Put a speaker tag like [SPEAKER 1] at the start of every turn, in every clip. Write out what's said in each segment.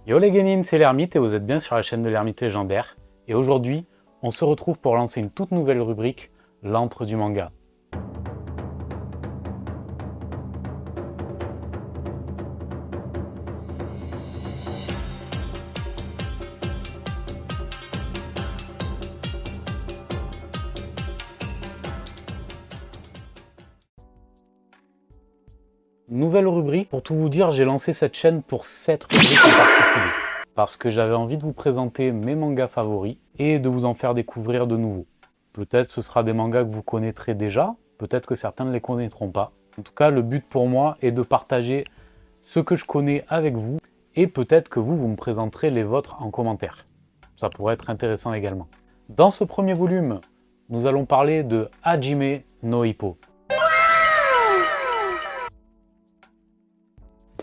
[SPEAKER 1] Yo les Genin, c'est l'Ermite et vous êtes bien sur la chaîne de l'Ermite légendaire. Et aujourd'hui, on se retrouve pour lancer une toute nouvelle rubrique, l'antre du manga. Nouvelle rubrique, pour tout vous dire, j'ai lancé cette chaîne pour cette rubrique en particulier. Parce que j'avais envie de vous présenter mes mangas favoris et de vous en faire découvrir de nouveaux. Peut-être ce sera des mangas que vous connaîtrez déjà, peut-être que certains ne les connaîtront pas. En tout cas, le but pour moi est de partager ce que je connais avec vous et peut-être que vous me présenterez les vôtres en commentaire. Ça pourrait être intéressant également. Dans ce premier volume, nous allons parler de Hajime no Ippo.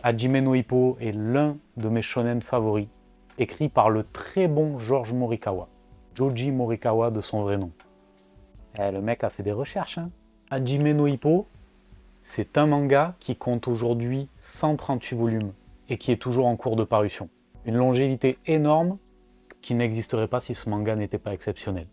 [SPEAKER 1] Hajime no Ippo est l'un de mes shonen favoris, écrit par le très bon George Morikawa. Joji Morikawa de son vrai nom. Le mec a fait des recherches. Hajime no Ippo, c'est un manga qui compte aujourd'hui 138 volumes et qui est toujours en cours de parution. Une longévité énorme qui n'existerait pas si ce manga n'était pas exceptionnel.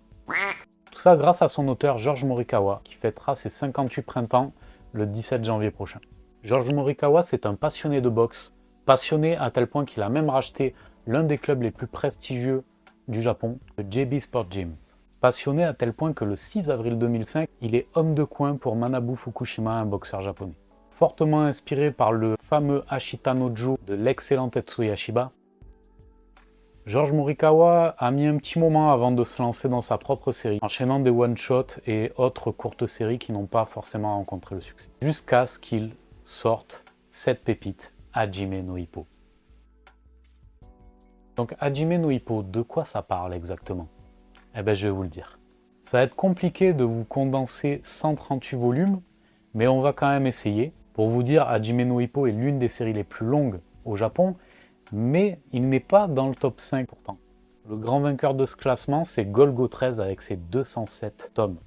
[SPEAKER 1] Tout ça grâce à son auteur George Morikawa qui fêtera ses 58 printemps le 17 janvier prochain. George Morikawa, c'est un passionné de boxe, passionné à tel point qu'il a même racheté l'un des clubs les plus prestigieux du Japon, le JB Sport Gym. Passionné à tel point que le 6 avril 2005, il est homme de coin pour Manabu Fukushima, un boxeur japonais. Fortement inspiré par le fameux Ashita no Joe de l'excellent Tetsuya Shiba, George Morikawa a mis un petit moment avant de se lancer dans sa propre série, enchaînant des one-shots et autres courtes séries qui n'ont pas forcément rencontré le succès. Jusqu'à ce qu'il sorte cette pépite, Hajime no Ippo. Donc Hajime no Ippo, de quoi ça parle exactement? Eh bien je vais vous le dire. Ça va être compliqué de vous condenser 138 volumes, mais on va quand même essayer. Pour vous dire, Hajime no Ippo est l'une des séries les plus longues au Japon, mais il n'est pas dans le top 5 pourtant. Le grand vainqueur de ce classement, c'est Golgo 13 avec ses 207 tomes.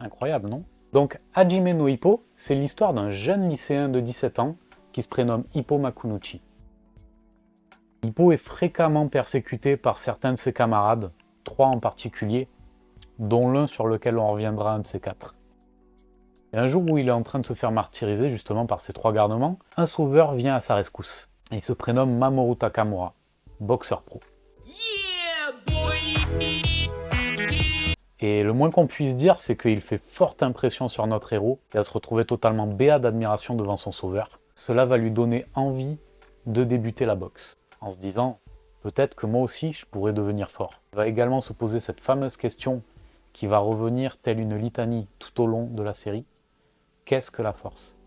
[SPEAKER 1] Incroyable, non? Donc Hajime no Ippo, c'est l'histoire d'un jeune lycéen de 17 ans qui se prénomme Ippo Makunouchi. Ippo est fréquemment persécuté par certains de ses camarades, 3 en particulier, dont l'un sur lequel on reviendra un de ces 4. Et un jour où il est en train de se faire martyriser justement par ces 3 garnements, un sauveur vient à sa rescousse. Il se prénomme Mamoru Takamura, boxeur pro. Et le moins qu'on puisse dire, c'est qu'il fait forte impression sur notre héros, qui va se retrouver totalement béat d'admiration devant son sauveur. Cela va lui donner envie de débuter la boxe, en se disant « peut-être que moi aussi je pourrais devenir fort ». Il va également se poser cette fameuse question qui va revenir telle une litanie tout au long de la série. Qu'est-ce que la force?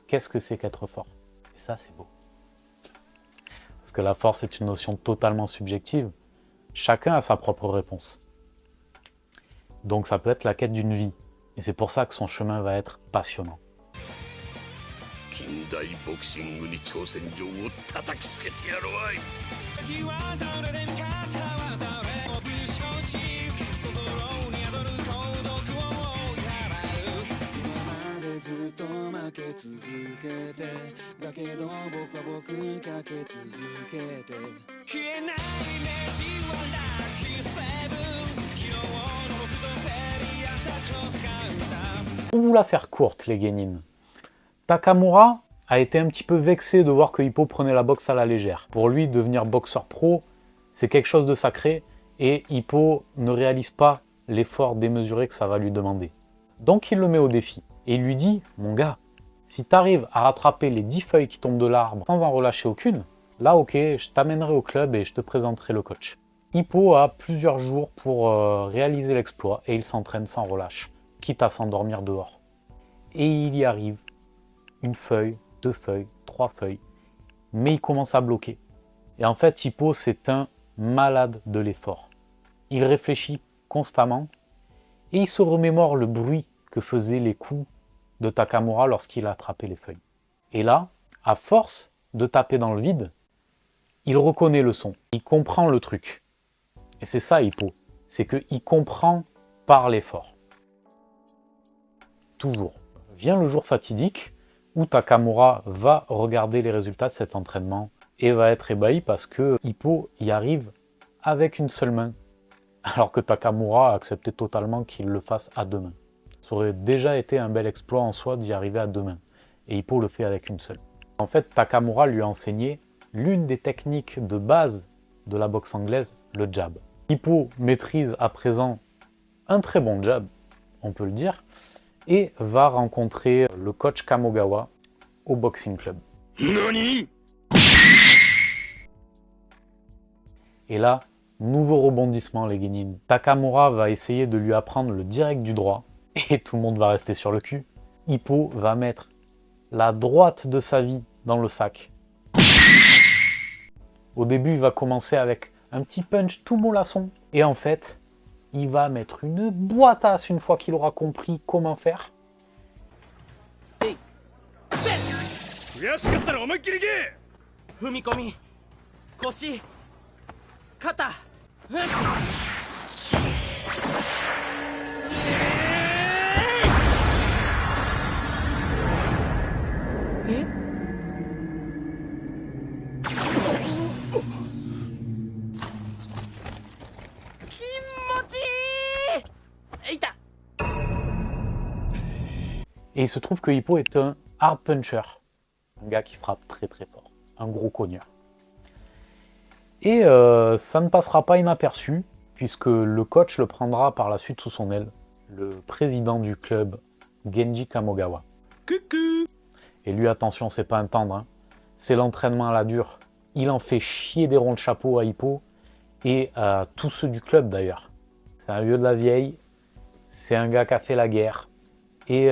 [SPEAKER 1] Qu'est-ce que c'est qu'être fort? Et ça, c'est beau. Parce que la force est une notion totalement subjective. Chacun a sa propre réponse. Donc ça peut être la quête d'une vie. Et c'est pour ça que son chemin va être passionnant. Pour vous la faire courte, les Genin, Takamura a été un petit peu vexé de voir que Ippo prenait la boxe à la légère. Pour lui, devenir boxeur pro, c'est quelque chose de sacré et Ippo ne réalise pas l'effort démesuré que ça va lui demander. Donc il le met au défi et il lui dit « Mon gars, si tu arrives à rattraper les 10 feuilles qui tombent de l'arbre sans en relâcher aucune, là ok, je t'amènerai au club et je te présenterai le coach. » Ippo a plusieurs jours pour réaliser l'exploit et il s'entraîne sans relâche, quitte à s'endormir dehors. Et il y arrive, une feuille, 2 feuilles, 3 feuilles, mais il commence à bloquer. Et en fait, Ippo, c'est un malade de l'effort. Il réfléchit constamment et il se remémore le bruit que faisaient les coups de Takamura lorsqu'il attrapait les feuilles. Et là, à force de taper dans le vide, il reconnaît le son, il comprend le truc. Et c'est ça Ippo, c'est qu'il comprend par l'effort. Toujours. Vient le jour fatidique où Takamura va regarder les résultats de cet entraînement et va être ébahi parce que Hippo y arrive avec une seule main, alors que Takamura a accepté totalement qu'il le fasse à deux mains. Ça aurait déjà été un bel exploit en soi d'y arriver à deux mains, et Hippo le fait avec une seule. En fait, Takamura lui a enseigné l'une des techniques de base de la boxe anglaise, le jab. Hippo maîtrise à présent un très bon jab, on peut le dire, et va rencontrer le coach Kamogawa au boxing club.
[SPEAKER 2] NANI?
[SPEAKER 1] Et là, nouveau rebondissement les guénines. Takamura va essayer de lui apprendre le direct du droit, et tout le monde va rester sur le cul. Hippo va mettre la droite de sa vie dans le sac. Au début, il va commencer avec un petit punch tout mollasson. Et en fait, il va mettre une boîtasse une fois qu'il aura compris comment faire.
[SPEAKER 2] 悔しかったら思いっきりいけ。
[SPEAKER 3] 踏み込み、腰、肩、え？気持ちいい。いた。
[SPEAKER 1] Et il se trouve que Hippo est un hard puncher. Un gars qui frappe très très fort. Un gros cogneur. Et ça ne passera pas inaperçu, puisque le coach le prendra par la suite sous son aile. Le président du club, Genji Kamogawa.
[SPEAKER 2] Coucou.
[SPEAKER 1] Et lui, attention, c'est pas un tendre. Hein. C'est l'entraînement à la dure. Il en fait chier des ronds de chapeau à Hippo. Et à tous ceux du club d'ailleurs. C'est un vieux de la vieille. C'est un gars qui a fait la guerre. Et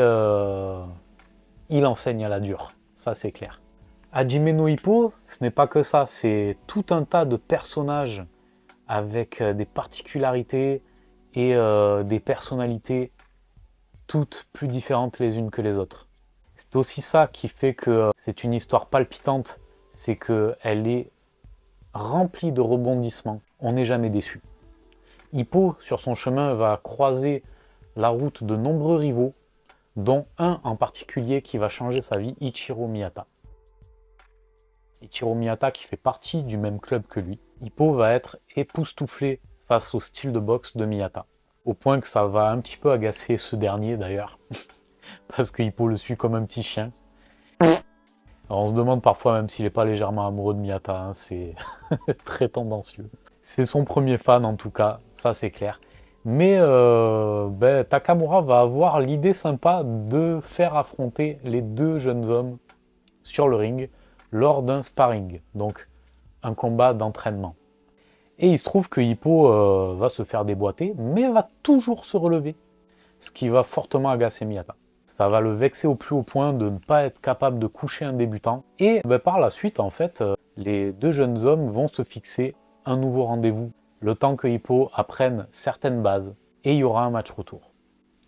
[SPEAKER 1] il enseigne à la dure. Ça, c'est clair. Hajime no Ippo, ce n'est pas que ça. C'est tout un tas de personnages avec des particularités et des personnalités toutes plus différentes les unes que les autres. C'est aussi ça qui fait que c'est une histoire palpitante. C'est qu'elle est remplie de rebondissements. On n'est jamais déçu. Hippo, sur son chemin, va croiser la route de nombreux rivaux, dont un en particulier qui va changer sa vie, Ichiro Miyata. Ichiro Miyata qui fait partie du même club que lui. Hippo va être époustouflé face au style de boxe de Miyata. Au point que ça va un petit peu agacer ce dernier d'ailleurs, parce que Hippo le suit comme un petit chien. Alors on se demande parfois même s'il n'est pas légèrement amoureux de Miyata, hein, c'est très tendancieux. C'est son premier fan en tout cas, ça c'est clair. Mais Takamura va avoir l'idée sympa de faire affronter les deux jeunes hommes sur le ring lors d'un sparring, donc un combat d'entraînement. Et il se trouve que Hippo va se faire déboîter, mais va toujours se relever, ce qui va fortement agacer Miyata. Ça va le vexer au plus haut point de ne pas être capable de coucher un débutant. Et par la suite, en fait, les deux jeunes hommes vont se fixer un nouveau rendez-vous, le temps que Hippo apprenne certaines bases, et il y aura un match retour.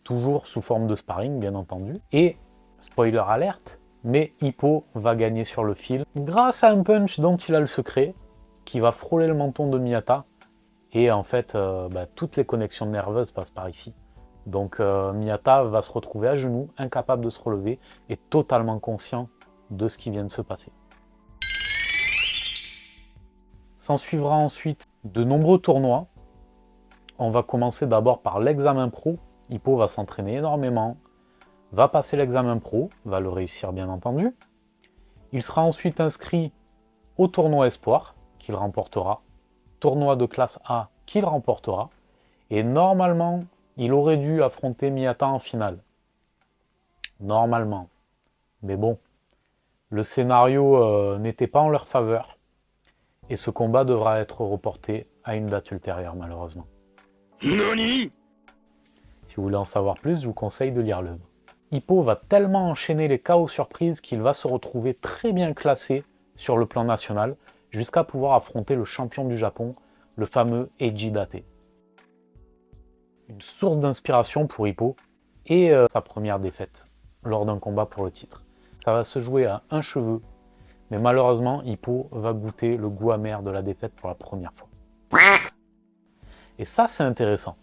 [SPEAKER 1] Toujours sous forme de sparring, bien entendu. Et, spoiler alerte, mais Hippo va gagner sur le fil, grâce à un punch dont il a le secret, qui va frôler le menton de Miyata, et en fait, toutes les connexions nerveuses passent par ici. Donc Miyata va se retrouver à genoux, incapable de se relever, et totalement conscient de ce qui vient de se passer. S'en suivra ensuite de nombreux tournois. On va commencer d'abord par l'examen pro. Hippo va s'entraîner énormément, va passer l'examen pro, va le réussir bien entendu. Il sera ensuite inscrit au tournoi Espoir, qu'il remportera, tournoi de classe A qu'il remportera, et normalement, il aurait dû affronter Miyata en finale. Normalement. Mais bon, le scénario n'était pas en leur faveur. Et ce combat devra être reporté à une date ultérieure, malheureusement.
[SPEAKER 2] NANI?
[SPEAKER 1] Si vous voulez en savoir plus, je vous conseille de lire l'œuvre. Hippo va tellement enchaîner les KO surprises qu'il va se retrouver très bien classé sur le plan national, jusqu'à pouvoir affronter le champion du Japon, le fameux Eiji Date. Une source d'inspiration pour Hippo, et sa première défaite, lors d'un combat pour le titre. Ça va se jouer à un cheveu, mais malheureusement, Hippo va goûter le goût amer de la défaite pour la première fois. Et ça, c'est intéressant.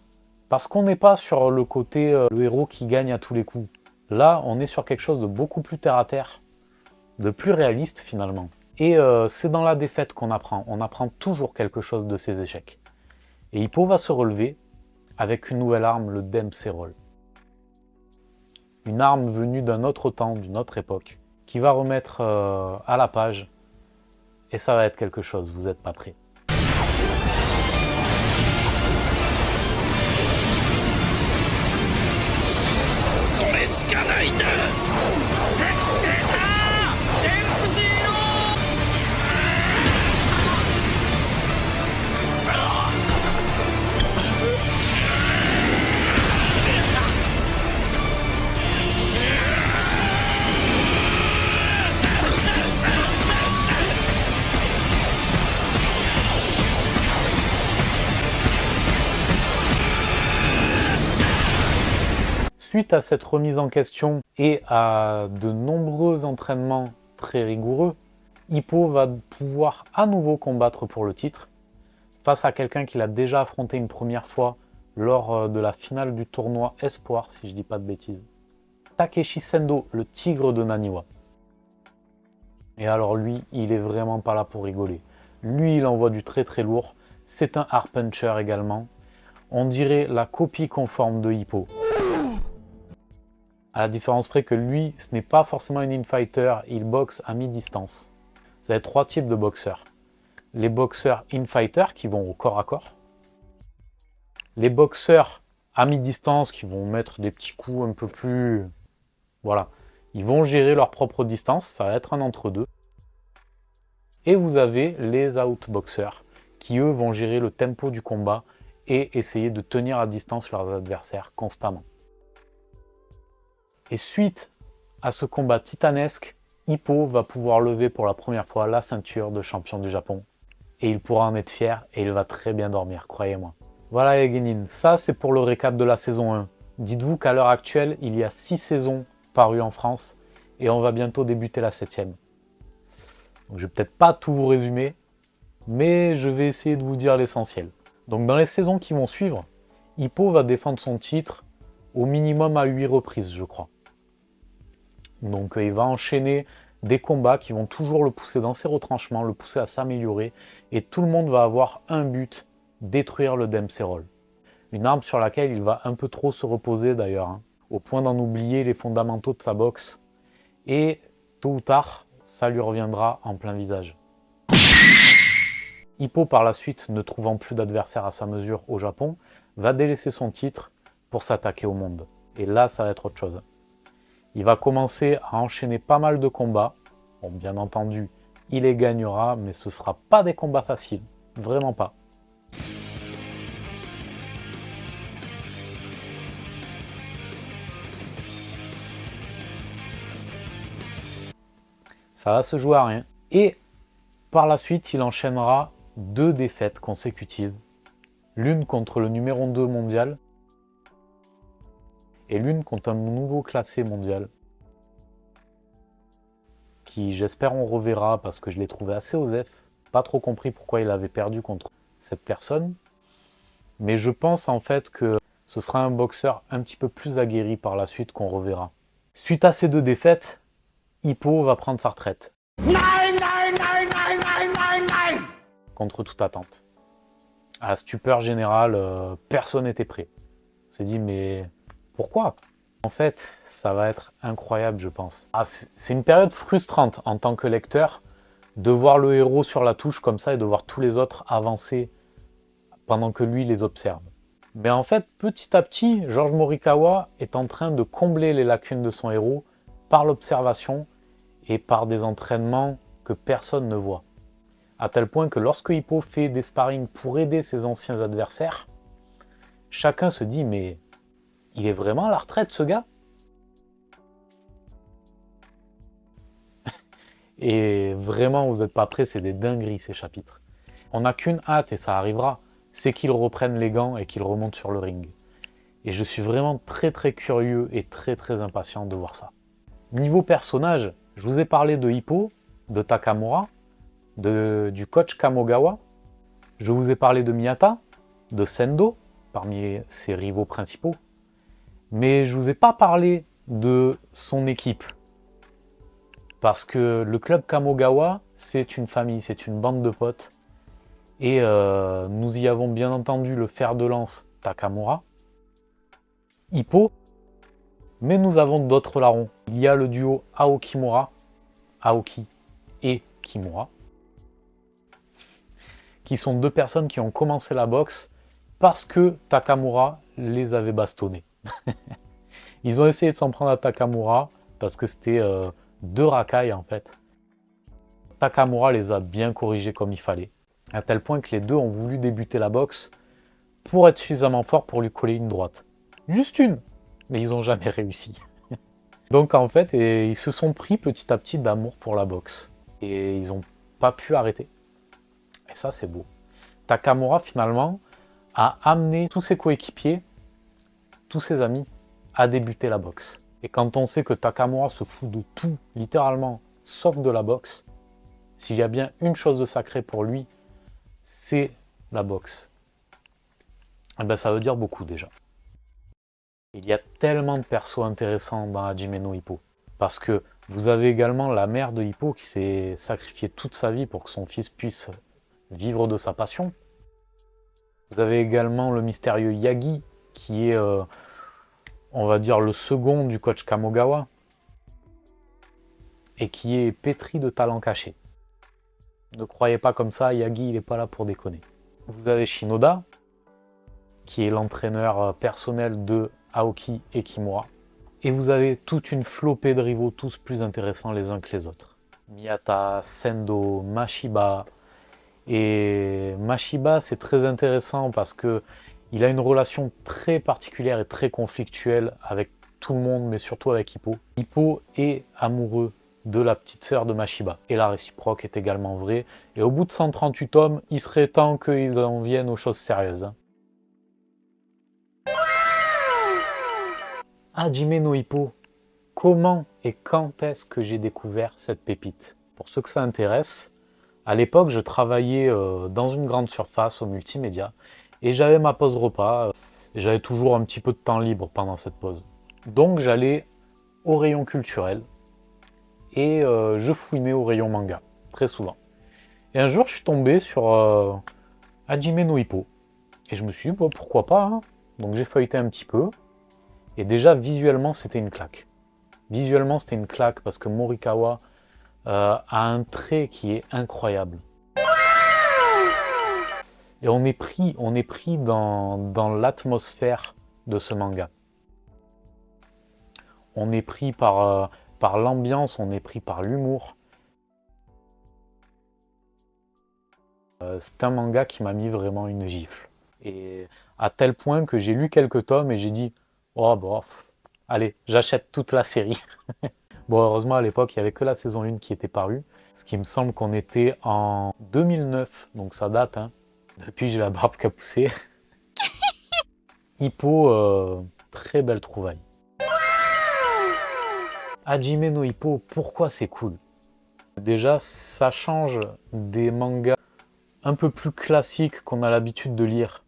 [SPEAKER 1] Parce qu'on n'est pas sur le côté le héros qui gagne à tous les coups. Là, on est sur quelque chose de beaucoup plus terre à terre. de plus réaliste finalement. Et c'est dans la défaite qu'on apprend. On apprend toujours quelque chose de ses échecs. Et Hippo va se relever avec une nouvelle arme, le Dempsey Roll. Une arme venue d'un autre temps, d'une autre époque, qui va remettre à la page. Et ça va être quelque chose, vous n'êtes pas prêts. Suite à cette remise en question et à de nombreux entraînements très rigoureux, Hippo va pouvoir à nouveau combattre pour le titre face à quelqu'un qu'il a déjà affronté une première fois lors de la finale du tournoi Espoir, si je dis pas de bêtises. Takeshi Sendo, le tigre de Naniwa. Et alors lui, il est vraiment pas là pour rigoler. Lui, il envoie du très très lourd. C'est un hard puncher également. On dirait la copie conforme de Hippo. À la différence près que lui, ce n'est pas forcément un infighter, il boxe à mi-distance. Vous avez trois types de boxeurs. Les boxeurs infighter qui vont au corps à corps. Les boxeurs à mi-distance qui vont mettre des petits coups un peu plus... Voilà. Ils vont gérer leur propre distance, ça va être un entre-deux. Et vous avez les outboxers qui eux vont gérer le tempo du combat et essayer de tenir à distance leurs adversaires constamment. Et suite à ce combat titanesque, Hippo va pouvoir lever pour la première fois la ceinture de champion du Japon. Et il pourra en être fier et il va très bien dormir, croyez-moi. Voilà les Genin, ça c'est pour le récap de la saison 1. Dites-vous qu'à l'heure actuelle, il y a 6 saisons parues en France et on va bientôt débuter la 7e. Donc, je vais peut-être pas tout vous résumer, mais je vais essayer de vous dire l'essentiel. Donc dans les saisons qui vont suivre, Hippo va défendre son titre au minimum à 8 reprises, je crois. Donc il va enchaîner des combats qui vont toujours le pousser dans ses retranchements, le pousser à s'améliorer, et tout le monde va avoir un but, détruire le Dempsey Roll. Une arme sur laquelle il va un peu trop se reposer d'ailleurs, au point d'en oublier les fondamentaux de sa boxe. Et tôt ou tard, ça lui reviendra en plein visage. Hippo par la suite, ne trouvant plus d'adversaire à sa mesure au Japon, va délaisser son titre pour s'attaquer au monde. Et là, ça va être autre chose. Il va commencer à enchaîner pas mal de combats. Bon, bien entendu, il les gagnera, mais ce ne sera pas des combats faciles. Vraiment pas. Ça va se jouer à rien. Et par la suite, il enchaînera 2 défaites consécutives. L'une contre le numéro 2 mondial et l'une contre un nouveau classé mondial qui, j'espère, on reverra parce que je l'ai trouvé assez osef. Pas trop compris pourquoi il avait perdu contre cette personne. Mais je pense en fait que ce sera un boxeur un petit peu plus aguerri par la suite qu'on reverra. Suite à ces 2 défaites, Hippo va prendre sa retraite. Contre toute attente. À la stupeur générale, personne n'était prêt. On s'est dit, mais pourquoi? En fait, ça va être incroyable, je pense. C'est une période frustrante en tant que lecteur de voir le héros sur la touche comme ça et de voir tous les autres avancer pendant que lui les observe. Mais en fait, petit à petit, George Morikawa est en train de combler les lacunes de son héros par l'observation et par des entraînements que personne ne voit. À tel point que lorsque Hippo fait des sparring pour aider ses anciens adversaires, chacun se dit, mais il est vraiment à la retraite ce gars? Et vraiment, vous n'êtes pas prêts, c'est des dingueries ces chapitres. On n'a qu'une hâte, et ça arrivera, c'est qu'il reprenne les gants et qu'il remonte sur le ring. Et je suis vraiment très très curieux et très très impatient de voir ça. Niveau personnage, je vous ai parlé de Hippo, de Takamura, du coach Kamogawa. Je vous ai parlé de Miyata, de Sendo, parmi ses rivaux principaux. Mais je ne vous ai pas parlé de son équipe. Parce que le club Kamogawa, c'est une famille, c'est une bande de potes. Et nous y avons bien entendu le fer de lance Takamura, Hippo, mais nous avons d'autres larrons. Il y a le duo Aokimura, Aoki et Kimura, qui sont deux personnes qui ont commencé la boxe parce que Takamura les avait bastonnés. Ils ont essayé de s'en prendre à Takamura parce que c'était deux racailles en fait. Takamura les a bien corrigés comme il fallait, à tel point que les deux ont voulu débuter la boxe pour être suffisamment forts pour lui coller une droite. Juste une, mais ils n'ont jamais réussi. Donc en fait, ils se sont pris petit à petit d'amour pour la boxe. Et ils n'ont pas pu arrêter. Et ça, c'est beau. Takamura, finalement, a amené tous ses coéquipiers, tous ses amis, à débuter la boxe. Et quand on sait que Takamura se fout de tout, littéralement, sauf de la boxe, s'il y a bien une chose de sacrée pour lui, c'est la boxe. Et ben, ça veut dire beaucoup déjà. Il y a tellement de persos intéressants dans Hajime no Ippo. Parce que vous avez également la mère de Hippo qui s'est sacrifiée toute sa vie pour que son fils puisse vivre de sa passion. Vous avez également le mystérieux Yagi qui est, on va dire, le second du coach Kamogawa et qui est pétri de talent caché. Ne croyez pas comme ça, Yagi il n'est pas là pour déconner. Vous avez Shinoda qui est l'entraîneur personnel de Aoki et Kimura. Et vous avez toute une flopée de rivaux, tous plus intéressants les uns que les autres. Miyata, Sendo, Mashiba. Et Mashiba, c'est très intéressant parce que il a une relation très particulière et très conflictuelle avec tout le monde, mais surtout avec Hippo. Hippo est amoureux de la petite sœur de Mashiba. Et la réciproque est également vraie. Et au bout de 138 tomes, il serait temps qu'ils en viennent aux choses sérieuses. Hajime no Ippo, comment et quand est-ce que j'ai découvert cette pépite? Pour ceux que ça intéresse, à l'époque, je travaillais dans une grande surface au multimédia et j'avais ma pause repas et j'avais toujours un petit peu de temps libre pendant cette pause. Donc j'allais au rayon culturel et je fouinais au rayon manga, très souvent. Et un jour, je suis tombé sur Hajime no Ippo et je me suis dit, bon, pourquoi pas, hein. Donc j'ai feuilleté un petit peu. Et déjà, visuellement, c'était une claque. Visuellement, c'était une claque parce que Morikawa a un trait qui est incroyable. Et on est pris dans l'atmosphère de ce manga. On est pris par l'ambiance, on est pris par l'humour. C'est un manga qui m'a mis vraiment une gifle. Et à tel point que j'ai lu quelques tomes et j'ai dit oh bon, allez, j'achète toute la série. Bon, heureusement, à l'époque, il n'y avait que la saison 1 qui était parue. Ce qui me semble qu'on était en 2009, donc ça date, hein. Depuis, j'ai la barbe qui a poussé. Hippo, très belle trouvaille. Hajime no Ippo, pourquoi c'est cool? Déjà, ça change des mangas un peu plus classiques qu'on a l'habitude de lire.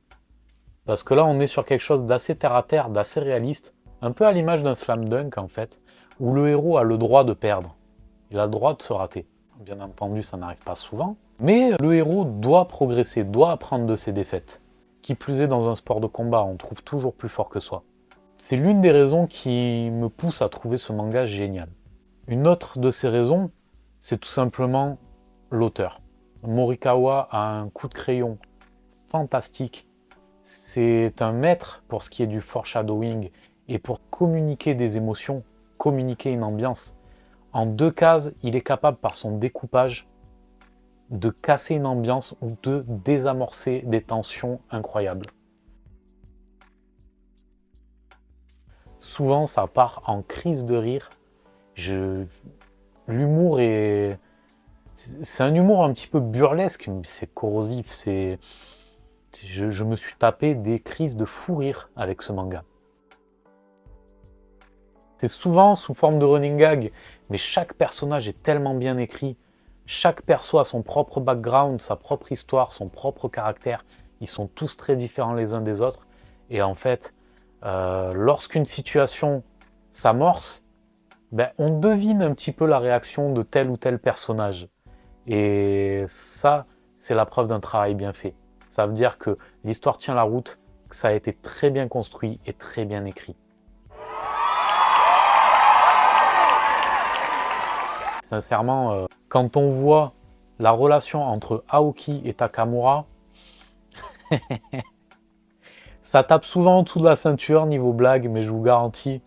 [SPEAKER 1] Parce que là, on est sur quelque chose d'assez terre-à-terre, d'assez réaliste, un peu à l'image d'un slam dunk en fait, où le héros a le droit de perdre. Il a le droit de se rater. Bien entendu, ça n'arrive pas souvent, mais le héros doit progresser, doit apprendre de ses défaites. Qui plus est, dans un sport de combat, on trouve toujours plus fort que soi. C'est l'une des raisons qui me pousse à trouver ce manga génial. Une autre de ces raisons, c'est tout simplement l'auteur. Morikawa a un coup de crayon fantastique. C'est un maître pour ce qui est du foreshadowing et pour communiquer des émotions, communiquer une ambiance. En 2 cases, il est capable par son découpage de casser une ambiance ou de désamorcer des tensions incroyables. Souvent, ça part en crise de rire. L'humour est... C'est un humour un petit peu burlesque, c'est corrosif, c'est... Je me suis tapé des crises de fou rire avec ce manga. C'est souvent sous forme de running gag, mais chaque personnage est tellement bien écrit. Chaque perso a son propre background, sa propre histoire, son propre caractère. Ils sont tous très différents les uns des autres. Et en fait, lorsqu'une situation s'amorce, ben, on devine un petit peu la réaction de tel ou tel personnage. Et ça, c'est la preuve d'un travail bien fait. Ça veut dire que l'histoire tient la route, que ça a été très bien construit et très bien écrit. Sincèrement, quand on voit la relation entre Aoki et Takamura, ça tape souvent en dessous de la ceinture niveau blague, mais je vous garantis,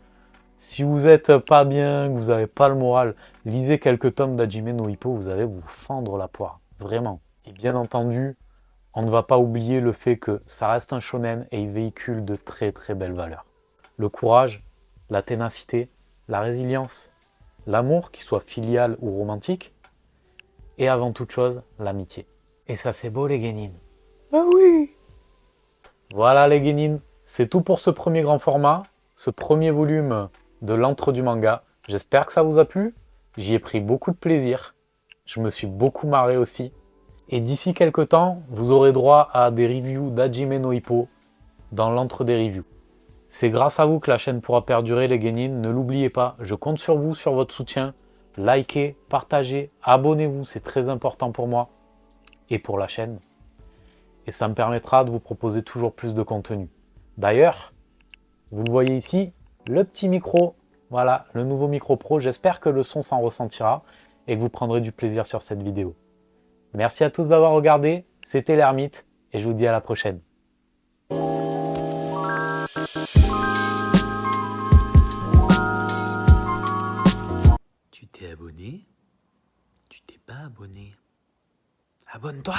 [SPEAKER 1] si vous n'êtes pas bien, que vous n'avez pas le moral, lisez quelques tomes d'Hajime no Ippo, vous allez vous fendre la poire, vraiment. Et bien entendu, on ne va pas oublier le fait que ça reste un shonen et il véhicule de très très belles valeurs. Le courage, la ténacité, la résilience, l'amour, qu'il soit filial ou romantique, et avant toute chose, l'amitié. Et ça c'est beau les guénines. Ah oui! Voilà les guénines, c'est tout pour ce premier grand format, ce premier volume de l'antre du manga. J'espère que ça vous a plu, j'y ai pris beaucoup de plaisir, je me suis beaucoup marré aussi. Et d'ici quelques temps, vous aurez droit à des reviews d'Hajime no Ippo dans l'antre des reviews. C'est grâce à vous que la chaîne pourra perdurer les guénines, ne l'oubliez pas, je compte sur vous, sur votre soutien. Likez, partagez, abonnez-vous, c'est très important pour moi et pour la chaîne. Et ça me permettra de vous proposer toujours plus de contenu. D'ailleurs, vous le voyez ici, le petit micro, voilà, le nouveau micro pro, j'espère que le son s'en ressentira et que vous prendrez du plaisir sur cette vidéo. Merci à tous d'avoir regardé, c'était l'Ermite et je vous dis à la prochaine.
[SPEAKER 4] Tu t'es abonné? Tu t'es pas abonné? Abonne-toi!